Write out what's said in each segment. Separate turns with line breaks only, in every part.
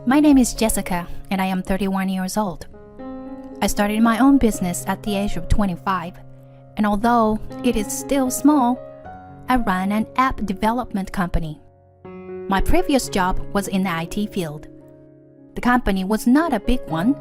My name is Jessica, and I am 31 years old. I started my own business at the age of 25, and although it is still small, I run an app development company. My previous job was in the IT field. The company was not a big one,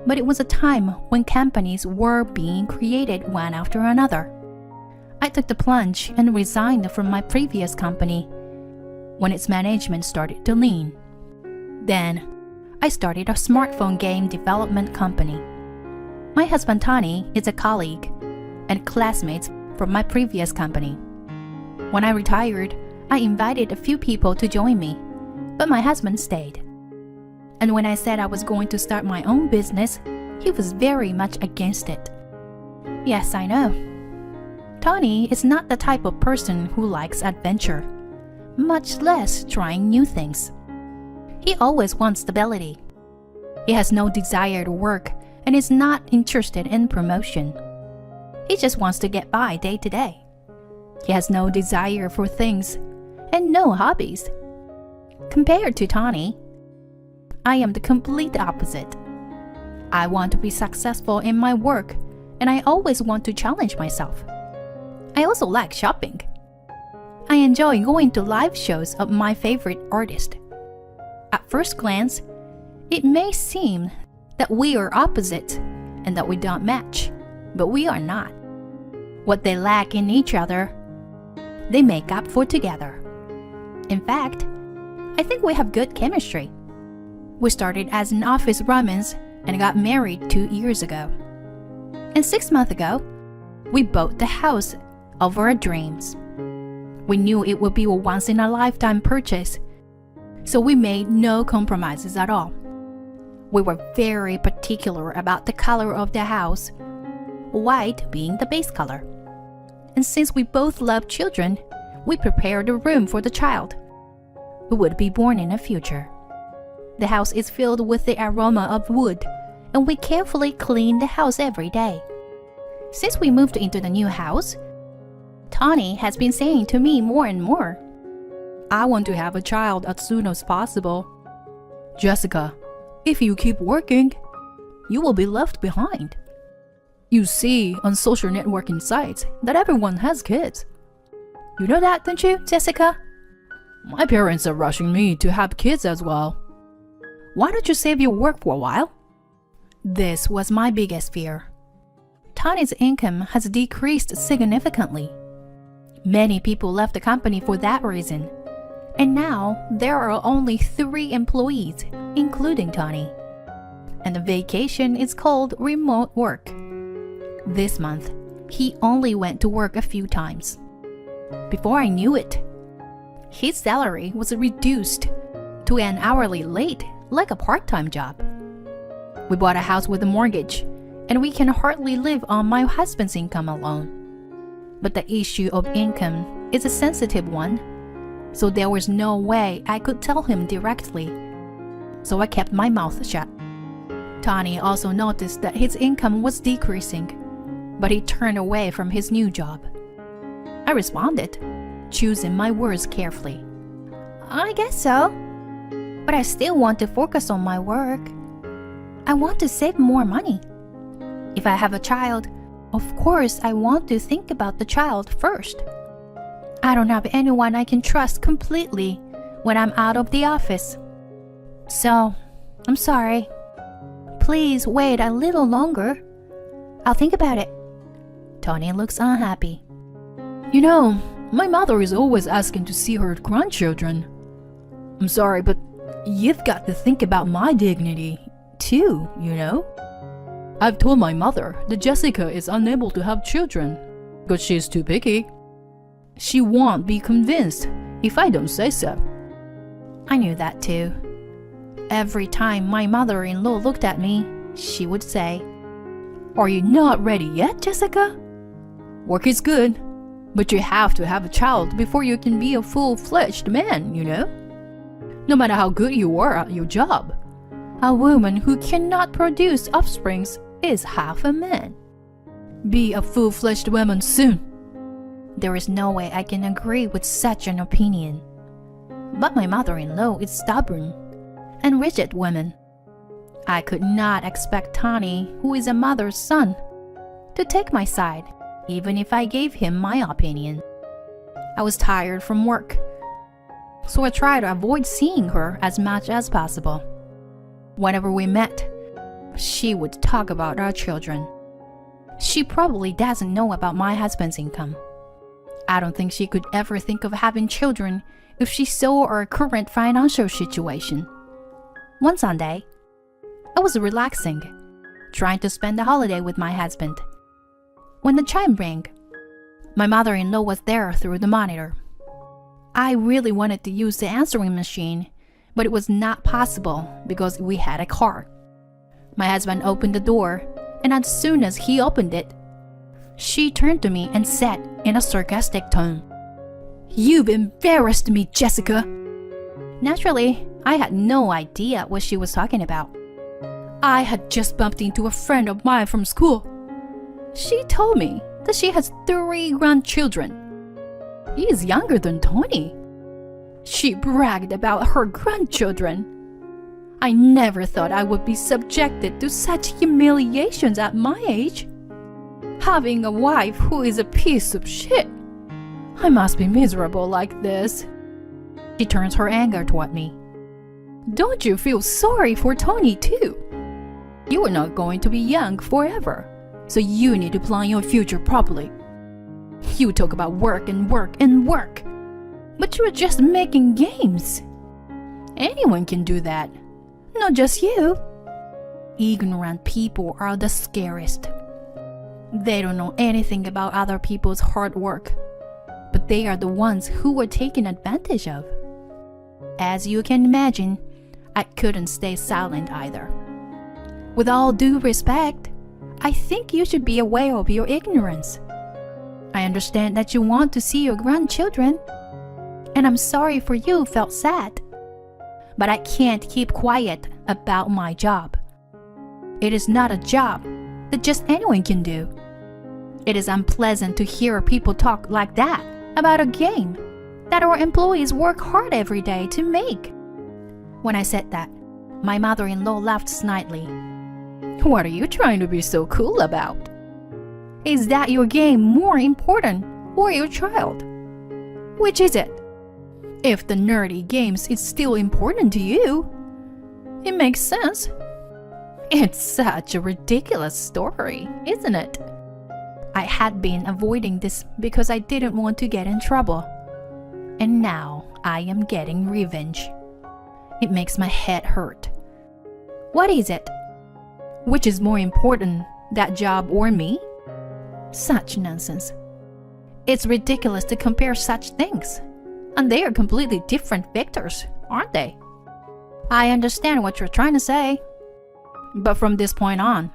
but it was a time when companies were being created one after another. I took the plunge and resigned from my previous company when its management started to lean. Then, I started a smartphone game development company. My husband Tony is a colleague and classmate from my previous company. When I retired, I invited a few people to join me, but my husband stayed. And when I said I was going to start my own business, he was very much against it. Yes, I know. Tony is not the type of person who likes adventure, much less trying new things. He always wants stability. He has no desire to work and is not interested in promotion. He just wants to get by day to day. He has no desire for things and no hobbies. Compared to Tony, I am the complete opposite. I want to be successful in my work, and I always want to challenge myself. I also like shopping. I enjoy going to live shows of my favorite artist. At first glance, it may seem that we are opposite and that we don't match, but we are not. What they lack in each other, they make up for together. In fact, I think we have good chemistry. We started as an office romance and got married 2 years ago. And 6 months ago, we bought the house of our dreams. We knew it would be a once-in-a-lifetime purchase, so we made no compromises at all. We were very particular about the color of the house, white being the base color. And since we both love children, we prepared a room for the child who would be born in the future. The house is filled with the aroma of wood, and we carefully clean the house every day. Since we moved into the new house, Tony has been saying to me more and more, "I want to have a child as soon as possible. Jessica, if you keep working, you will be left behind. You see on social networking sites that everyone has kids. You know that, don't you, Jessica? My parents are rushing me to have kids as well. Why don't you save your work for a while?" This was my biggest fear. Tony's income has decreased significantly. Many people left the company for that reason. And now there are only 3 employees, including Tony. And the vacation is called remote work. This month, he only went to work a few times. Before I knew it, his salary was reduced to an hourly rate, like a part-time job. We bought a house with a mortgage, and we can hardly live on my husband's income alone. But the issue of income is a sensitive one, so there was no way I could tell him directly. So I kept my mouth shut. Tony also noticed that his income was decreasing, but he turned away from his new job. I responded, choosing my words carefully. "I guess so, but I still want to focus on my work. I want to save more money. If I have a child, of course I want to think about the child first. I don't have anyone I can trust completely when I'm out of the office. So, I'm sorry. Please wait a little longer. I'll think about it." Tony looks unhappy. "You know, my mother is always asking to see her grandchildren. I'm sorry, but you've got to think about my dignity, too, you know? I've told my mother that Jessica is unable to have children, but she's too picky. She won't be convinced if I don't say so." I knew that too. Every time my mother-in-law looked at me, she would say, "Are you not ready yet, Jessica? Work is good, but you have to have a child before you can be a full-fledged man, you know? No matter how good you are at your job, a woman who cannot produce offspring is half a man. Be a full-fledged woman soon." There is no way I can agree with such an opinion. But my mother-in-law is stubborn. and rigid woman. I could not expect Tony, who is a mother's son, to take my side, even if I gave him my opinion. I was tired from work, so I tried to avoid seeing her as much as possible. Whenever we met, she would talk about our children. She probably doesn't know about my husband's income. I don't think she could ever think of having children if she saw our current financial situation. One Sunday, I was relaxing, trying to spend the holiday with my husband, when the chime rang. My mother-in-law was there through the monitor. I really wanted to use the answering machine, but it was not possible because we had a car. My husband opened the door, and as soon as he opened it, she turned to me and said in a sarcastic tone, "You've embarrassed me, Jessica." Naturally, I had no idea what she was talking about. I had just bumped into a friend of mine from school. She told me that she has 3 grandchildren. He is younger than Tony. She bragged about her grandchildren. I never thought I would be subjected to such humiliations at my age. Having a wife who is a piece of shit. I must be miserable like this. She turns her anger toward me. Don't you feel sorry for Tony too? You are not going to be young forever, so you need to plan your future properly. You talk about work and work and work, but you're just making games. Anyone can do that, not just you. Ignorant people are the scariest. They don't know anything about other people's hard work, but they are the ones who are taken advantage of. As you can imagine, I couldn't stay silent either. With all due respect, I think you should be aware of your ignorance. I understand that you want to see your grandchildren, and I'm sorry for you felt sad. But I can't keep quiet about my job. It is not a job that just anyone can do. It is unpleasant to hear people talk like that about a game that our employees work hard every day to make. When I said that, my mother-in-law laughed snidely. What are you trying to be so cool about? Is that your game more important or your child? Which is it? If the nerdy games is still important to you, it makes sense. It's such a ridiculous story, isn't it? I had been avoiding this because I didn't want to get in trouble. And now I am getting revenge. It makes my head hurt. What is it? Which is more important, that job or me? Such nonsense. It's ridiculous to compare such things. And they are completely different vectors, aren't they? I understand what you're trying to say. But from this point on,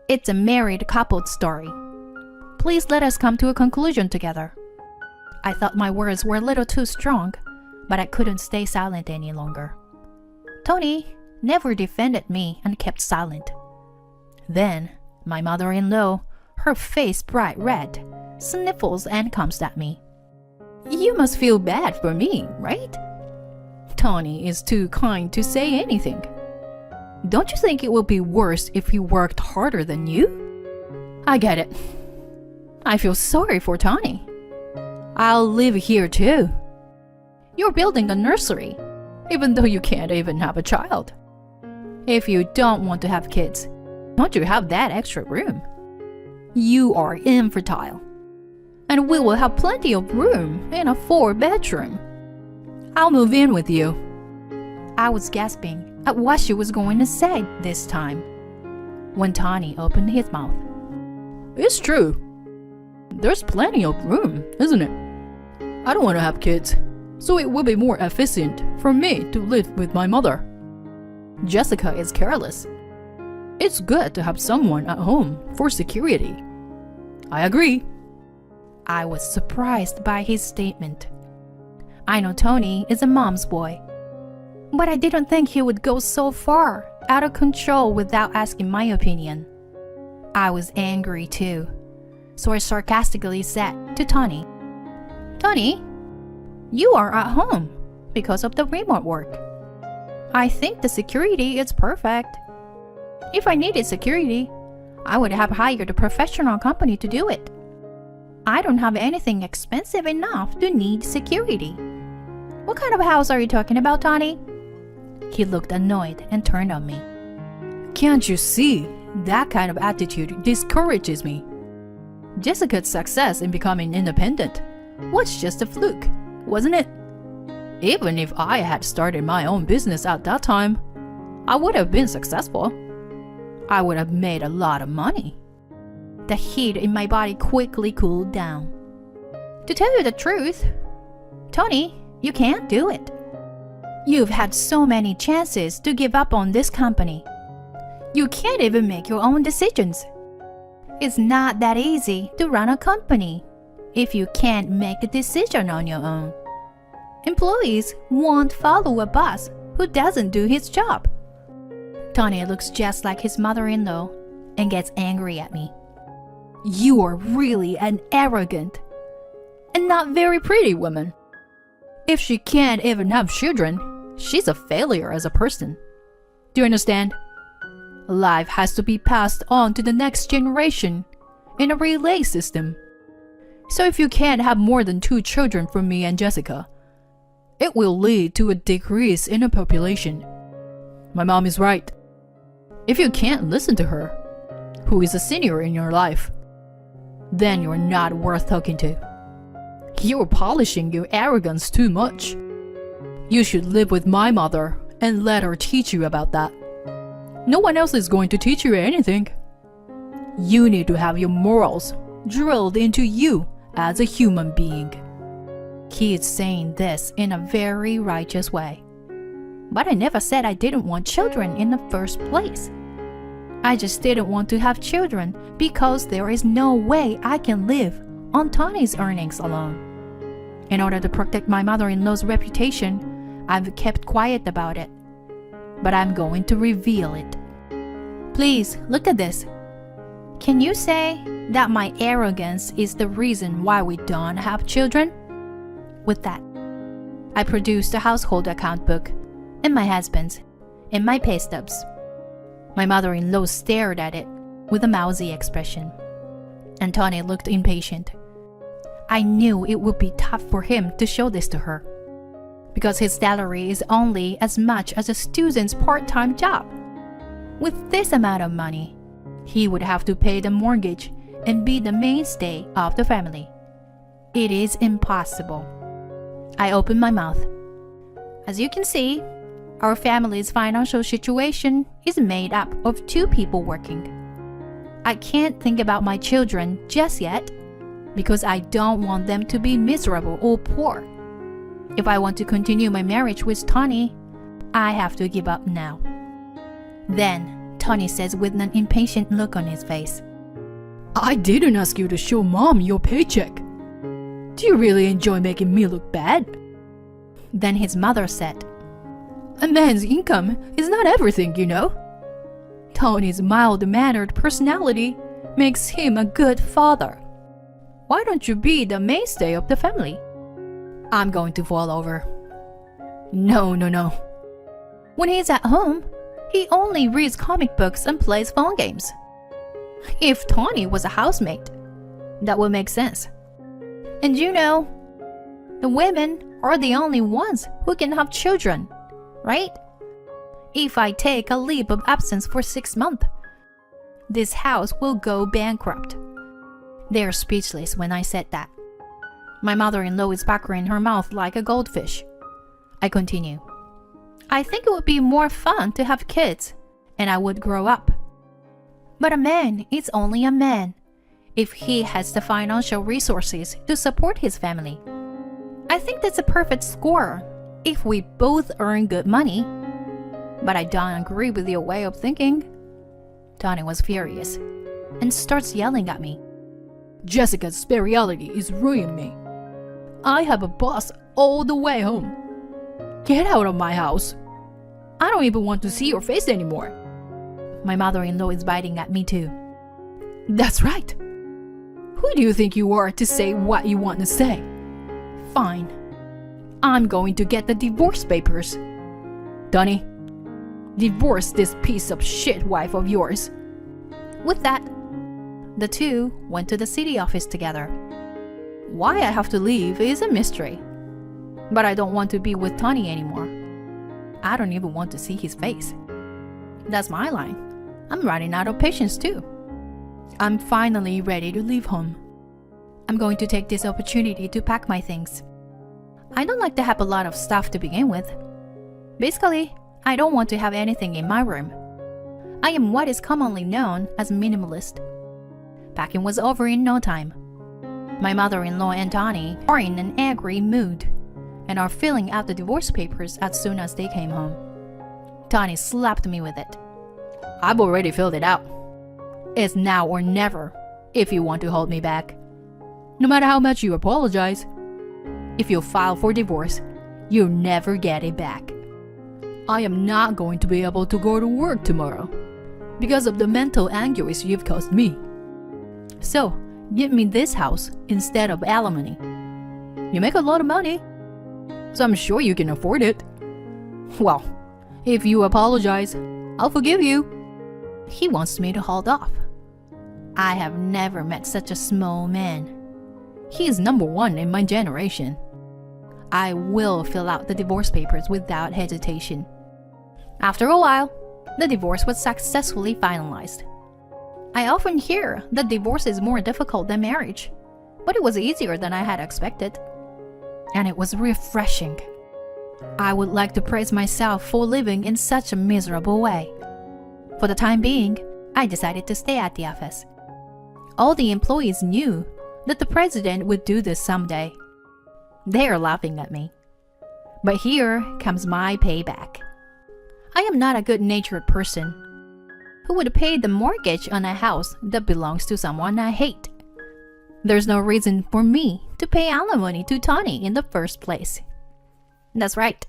it's a married couple's story. Please let us come to a conclusion together. I thought my words were a little too strong, but I couldn't stay silent any longer. Tony never defended me and kept silent. Then, my mother-in-law, her face bright red, sniffles and comes at me. You must feel bad for me, right? Tony is too kind to say anything. Don't you think it would be worse if he worked harder than you? I get it. I feel sorry for Tony. I'll live here too. You're building a nursery, even though you can't even have a child. If you don't want to have kids, don't you have that extra room? You are infertile, and we will have plenty of room in a 4-bedroom. I'll move in with you. I was gasping at what she was going to say this time, when Tony opened his mouth. It's true. There's plenty of room, isn't it? I don't want to have kids, so it will be more efficient for me to live with my mother. Jessica is careless. It's good to have someone at home for security. I agree. I was surprised by his statement. I know Tony is a mom's boy, but I didn't think he would go so far out of control without asking my opinion. I was angry too, so I sarcastically said to Tony, Tony, you are at home because of the remote work. I think the security is perfect. If I needed security, I would have hired a professional company to do it. I don't have anything expensive enough to need security. What kind of house are you talking about, Tony? He looked annoyed and turned on me.
Can't you see? That kind of attitude discourages me. Jessica's success in becoming independent was just a fluke, wasn't it? Even if I had started my own business at that time, I would have been successful. I would have made a lot of money.
The heat in my body quickly cooled down. To tell you the truth, Tony, you can't do it. You've had so many chances to give up on this company. You can't even make your own decisions. It's not that easy to run a company if you can't make a decision on your own. Employees won't follow a boss who doesn't do his job. Tony looks just like his mother-in-law and gets angry at me.
You are really an arrogant and not very pretty woman. If she can't even have children, she's a failure as a person. Do you understand? Life has to be passed on to the next generation in a relay system. So if you can't have more than 2 children from me and Jessica, it will lead to a decrease in the population. My mom is right. If you can't listen to her, who is a senior in your life, then you're not worth talking to. You're polishing your arrogance too much. You should live with my mother and let her teach you about that. No one else is going to teach you anything. You need to have your morals drilled into you as a human being.
He is saying this in a very righteous way. But I never said I didn't want children in the first place. I just didn't want to have children because there is no way I can live on Tony's earnings alone. In order to protect my mother-in-law's reputation, I've kept quiet about it. But I'm going to reveal it. Please, look at this. Can you say that my arrogance is the reason why we don't have children? With that, I produced a household account book, and my husband's, and my pay stubs. My mother-in-law stared at it with a mousy expression, and Tony looked impatient. I knew it would be tough for him to show this to her, because his salary is only as much as a student's part-time job. With this amount of money, he would have to pay the mortgage and be the mainstay of the family. It is impossible. I opened my mouth. As you can see, our family's financial situation is made up of 2 people working. I can't think about my children just yet because I don't want them to be miserable or poor. If I want to continue my marriage with Tony, I have to give up now. Then Tony says with an impatient look on his face,
I didn't ask you to show Mom your paycheck. Do you really enjoy making me look bad?
Then his mother said,
A man's income is not everything, you know. Tony's mild-mannered personality makes him a good father. Why don't you be the mainstay of the family?
I'm going to fall over.
No.
When he's at home, he only reads comic books and plays phone games. If Tony was a housemate, that would make sense. And you know, the women are the only ones who can have children, right? If I take a leave of absence for 6 months, this house will go bankrupt. They're speechless when I said that. My mother-in-law is puckering her mouth like a goldfish. I continue. I think it would be more fun to have kids, and I would grow up. But a man is only a man if he has the financial resources to support his family. I think that's a perfect score if we both earn good money. But I don't agree with your way of thinking. Tony was furious and starts yelling at me.
Jessica's spirituality is ruining me. I have a boss all the way home. Get out of my house. I don't even want to see your face anymore.
My mother-in-law is biting at me too.
That's right. Who do you think you are to say what you want to say? Fine. I'm going to get the divorce papers. Donnie, Divorce this piece of shit wife of yours.
With that, the two went to the city office together.
Why I have to leave is a mystery. But I don't want to be with Tony anymore. I don't even want to see his face.
That's my line. I'm running out of patience too.
I'm finally ready to leave home.
I'm going to take this opportunity to pack my things. I don't like to have a lot of stuff to begin with. Basically, I don't want to have anything in my room. I am what is commonly known as minimalist. Packing was over in no time. My mother-in-law and Tony are in an angry mood and are filling out the divorce papers as soon as they came home. Tony slapped me with it.
I've already filled it out. It's now or never if you want to hold me back. No matter how much you apologize, if you file for divorce, you'll never get it back. I am not going to be able to go to work tomorrow because of the mental anguish you've caused me. So, give me this house instead of alimony. You make a lot of money, so I'm sure you can afford it. Well, if you apologize, I'll forgive you.
He wants me to hold off. I have never met such a small man.
He is number one in my generation.
I will fill out the divorce papers without hesitation. After a while, the divorce was successfully finalized. I often hear that divorce is more difficult than marriage, but it was easier than I had expected. And it was refreshing. I would like to praise myself for living in such a miserable way. For the time being, I decided to stay at the office. All the employees knew that the president would do this someday. They are laughing at me. But here comes my payback. I am not a good-natured person who would pay the mortgage on a house that belongs to someone I hate. There's no reason for me to pay alimony to Tony in the first place. That's right,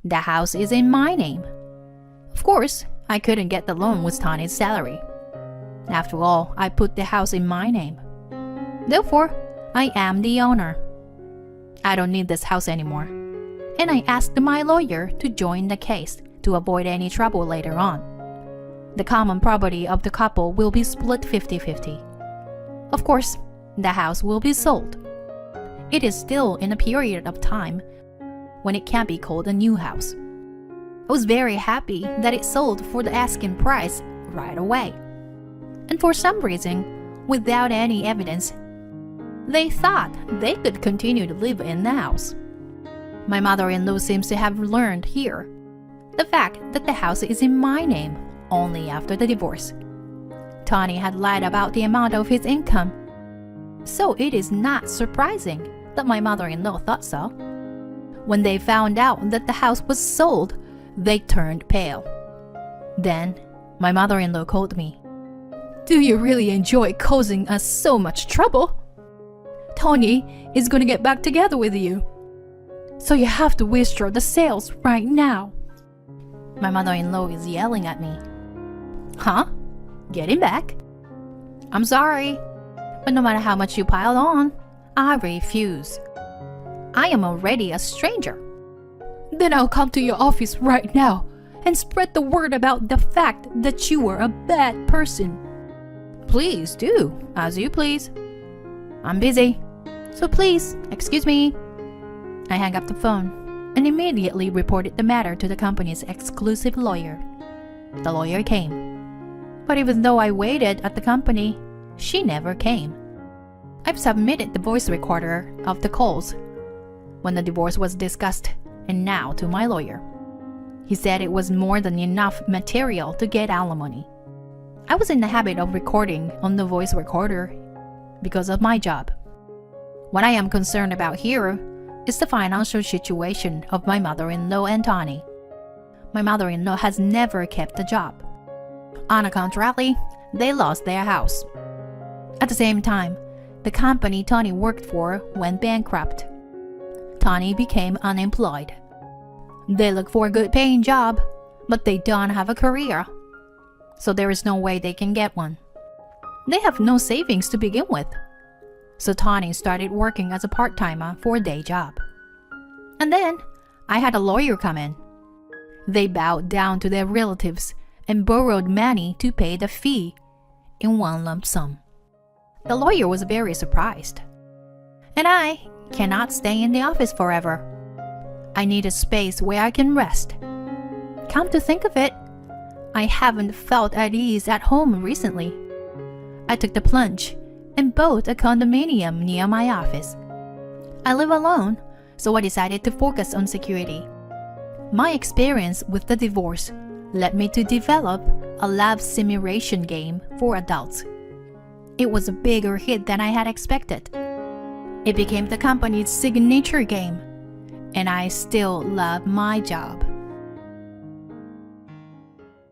the house is in my name. Of course, I couldn't get the loan with Tony's salary. After all, I put the house in my name. Therefore, I am the owner. I don't need this house anymore, and I asked my lawyer to join the case to avoid any trouble later on. The common property of the couple will be split 50-50. Of course, the house will be sold. It is still in a period of time when it can't be called a new house. I was very happy that it sold for the asking price right away. And for some reason, without any evidence, they thought they could continue to live in the house. My mother-in-law seems to have learned here the fact that the house is in my name only after the divorce. Tony had lied about the amount of his income, so it is not surprising that my mother-in-law thought so. When they found out that the house was sold, they turned pale. Then, my mother-in-law called me.
Do you really enjoy causing us so much trouble? Tony is going to get back together with you, so you have to withdraw the sales right now.
My mother-in-law is yelling at me.
Huh? Get him back?
I'm sorry, but no matter how much you pile on, I refuse. I am already a stranger.
Then I'll come to your office right now and spread the word about the fact that you are a bad person.
Please do, as you please. I'm busy, so please, excuse me. I hung up the phone and immediately reported the matter to the company's exclusive lawyer. The lawyer came, but even though I waited at the company, she never came. I've submitted the voice recorder of the calls when the divorce was discussed, and now to my lawyer. He said it was more than enough material to get alimony. I was in the habit of recording on the voice recorder because of my job. What I am concerned about here is the financial situation of my mother-in-law and Tony. My mother-in-law has never kept a job. On the contrary, they lost their house. At the same time, the company Tony worked for went bankrupt. Tony became unemployed. They look for a good-paying job, but they don't have a career, so there is no way they can get one. They have no savings to begin with, so Tony started working as a part-timer for a day job. And then I had a lawyer come in.
They bowed down to their relatives and borrowed money to pay the fee in one lump sum. The lawyer was very surprised. And I cannot stay in the office forever. I need a space where I can rest. Come to think of it, I haven't felt at ease at home recently. I took the plunge and bought a condominium near my office. I live alone, so I decided to focus on security. My experience with the divorce led me to develop a love simulation game for adults. It was a bigger hit than I had expected. It became the company's signature game, and I still love my job.